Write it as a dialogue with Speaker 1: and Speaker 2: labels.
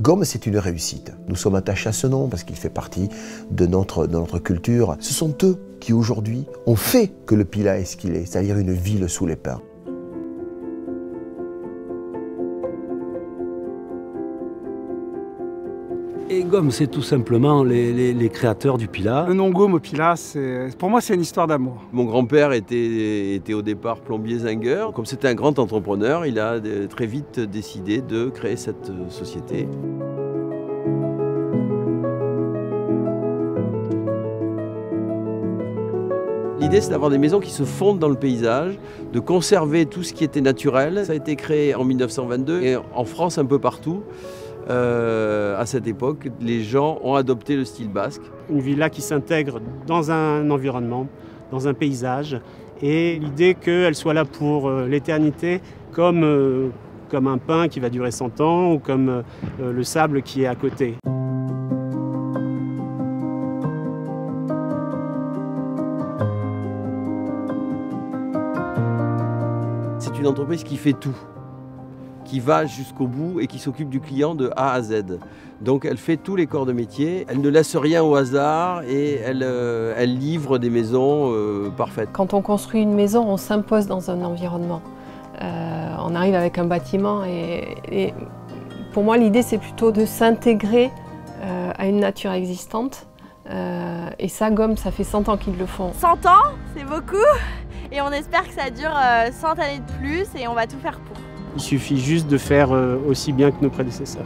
Speaker 1: Gaume, c'est une réussite. Nous sommes attachés à ce nom parce qu'il fait partie de notre culture. Ce sont eux qui, aujourd'hui, ont fait que le Pilat est ce qu'il est, c'est-à-dire une ville sous les pins.
Speaker 2: Et Gaume, c'est tout simplement les créateurs du Pilat.
Speaker 3: Le nom Gaume au Pilat, pour moi, c'est une histoire d'amour.
Speaker 4: Mon grand-père était au départ plombier zingueur. Comme c'était un grand entrepreneur, il a très vite décidé de créer cette société. L'idée, c'est d'avoir des maisons qui se fondent dans le paysage, de conserver tout ce qui était naturel. Ça a été créé en 1922 et en France un peu partout. À cette époque, les gens ont adopté le style basque.
Speaker 5: Une villa qui s'intègre dans un environnement, dans un paysage, et l'idée qu'elle soit là pour l'éternité, comme un pin qui va durer 100 ans ou comme le sable qui est à côté.
Speaker 4: C'est une entreprise qui fait tout, qui va jusqu'au bout et qui s'occupe du client de A à Z. Donc elle fait tous les corps de métier, elle ne laisse rien au hasard et elle livre des maisons parfaites.
Speaker 6: Quand on construit une maison, on s'impose dans un environnement. On arrive avec un bâtiment et pour moi l'idée c'est plutôt de s'intégrer à une nature existante. Et ça, Gaume, ça fait 100 ans qu'ils le font.
Speaker 7: 100 ans, c'est beaucoup et on espère que ça dure 100 années de plus et on va tout faire pour.
Speaker 5: Il suffit juste de faire aussi bien que nos prédécesseurs.